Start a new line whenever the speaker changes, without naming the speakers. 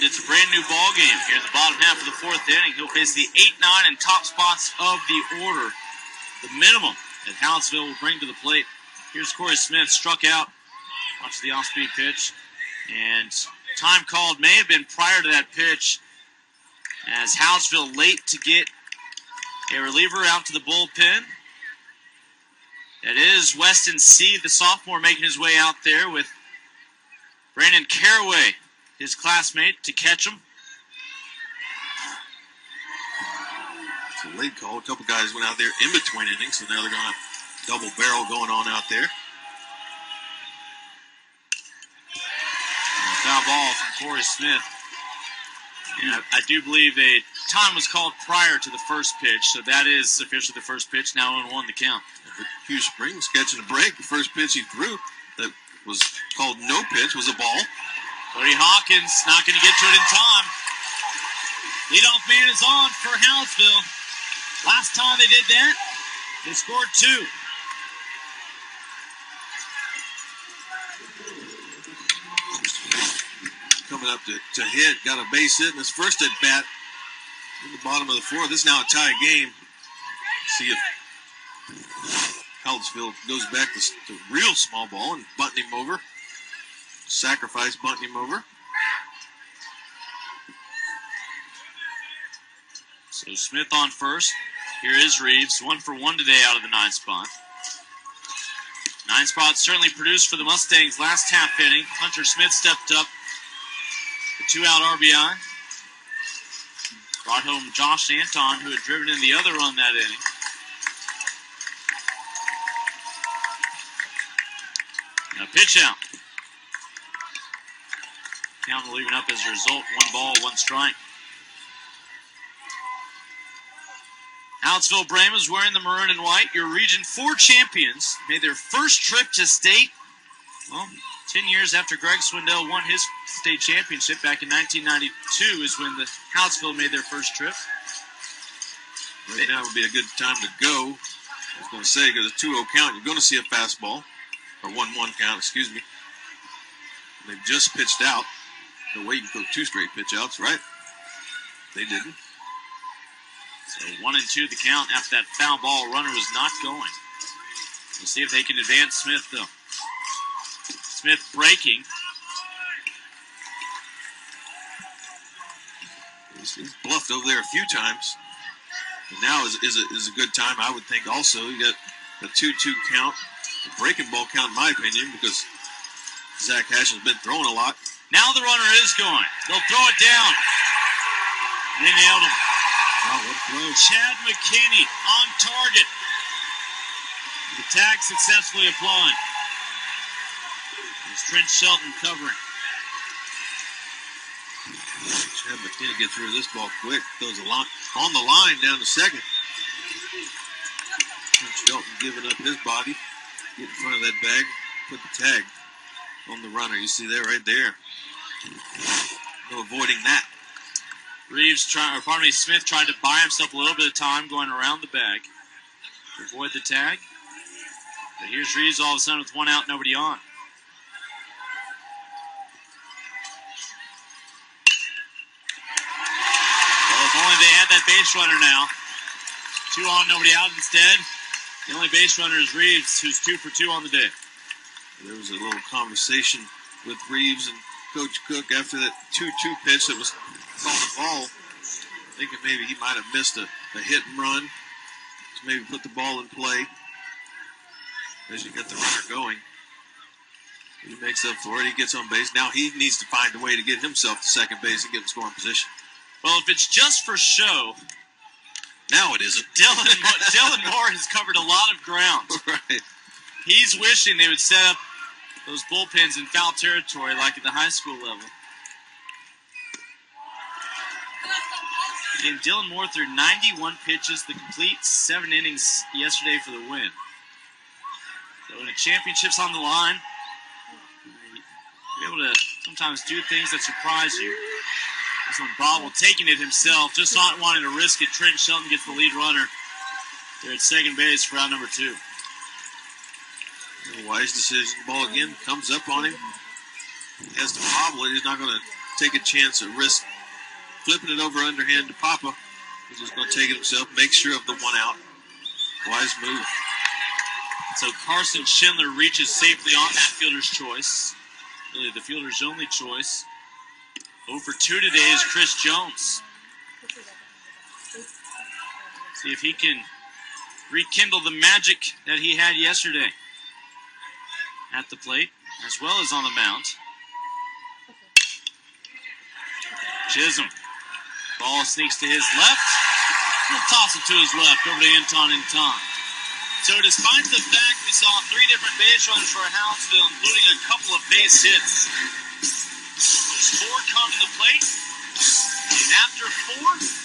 it's a brand new ball game here in the bottom half of the fourth inning. He'll face the 8-9 and top spots of the order. The minimum that Hallettsville will bring to the plate. Here's Corey Smith, struck out. Watch the off-speed pitch. And time called may have been prior to that pitch, as Hallettsville late to get a reliever out to the bullpen. That is Weston C., the sophomore, making his way out there with Brandon Caraway, his classmate, to catch him.
It's a late call. A couple guys went out there in between innings, so now they're going to double barrel going on out there.
Foul ball from Corey Smith. And I do believe a time was called prior to the first pitch, so that is officially the first pitch. Now 0-1 the count.
Hughes Springs catching a break. The first pitch he threw that was called no pitch was a ball.
Cody Hawkins not going to get to it in time. Leadoff man is on for Hallettsville. Last time they did that, they scored 2.
Coming up to hit, got a base hit in his first at bat in the bottom of the fourth. This is now a tie game. See if Hallettsville goes back to real small ball and bunting him over. Sacrifice bunting him over.
So Smith on first. Here is Reeves, 1 for 1 today out of the 9 spot. 9 spot certainly produced for the Mustangs last half inning. Hunter Smith stepped up. The 2-out RBI. Brought home Josh Anton, who had driven in the other run that inning. And a pitch out. Count will even up as a result. 1 ball, 1 strike. Hallettsville Brahmas wearing the maroon and white. Your Region 4 champions made their first trip to state. Well, 10 years after Greg Swindell won his state championship back in 1992 is when the Hallettsville made their first trip.
Right now would be a good time to go. I was going to say, because a 2-0 count, you're going to see a fastball. Or 1-1 count, excuse me. They've just pitched out. They're waiting for 2 straight pitch outs, right? They didn't.
So 1-2 the count after that foul ball. Runner was not going. We'll see if they can advance Smith, though. Smith breaking.
He's bluffed over there a few times. And now is a good time, I would think, also. You got a 2-2 count. A breaking ball count, in my opinion, because Zach Hash has been throwing a lot.
Now the runner is going. They'll throw it down. They nailed him.
Wow, what a throw.
Chad McKinney on target. The tag successfully applied. It's Trent Shelton covering.
Chad McKinney gets rid of this ball quick. Throws a lot on the line down to second. Trent Shelton giving up his body. Get in front of that bag. Put the tag on the runner. You see that right there. No avoiding that.
Smith tried to buy himself a little bit of time going around the bag to avoid the tag. But here's Reeves all of a sudden with 1 out, nobody on. Well, if only they had that base runner now. 2 on, nobody out instead. The only base runner is Reeves, who's 2 for 2 on the day.
There was a little conversation with Reeves and Coach Cook after that 2-2 pitch that was called a ball. Thinking maybe he might have missed a hit and run to maybe put the ball in play as you get the runner going. He makes up for it. He gets on base. Now he needs to find a way to get himself to second base and get in scoring position.
Well, if it's just for show,
now it isn't.
Dylan Moore has covered a lot of ground.
Right.
He's wishing they would set up those bullpens in foul territory like at the high school level. Again, Dylan Moore threw 91 pitches, the complete 7 innings yesterday for the win. So when a championship's on the line, you're able to sometimes do things that surprise you. This one, Bobble taking it himself, just not wanting to risk it. Trent Shelton gets the lead runner. They're at second base for round number 2.
A wise decision. Ball again comes up on him. He has to bobble it. He's not going to take a chance at risk flipping it over underhand to Papa. He's just going to take it himself, make sure of the 1 out. Wise move.
So Carson Schindler reaches safely on that fielder's choice. Really the fielder's only choice. 0 for 2 today is Chris Jones. See if he can rekindle the magic that he had yesterday at the plate, as well as on the mound. Chisholm. Ball sneaks to his left. He'll toss it to his left over to Anton. So despite the fact we saw 3 different base runners for Hallettsville, including a couple of base hits, there's 4 coming to the plate. And after 4,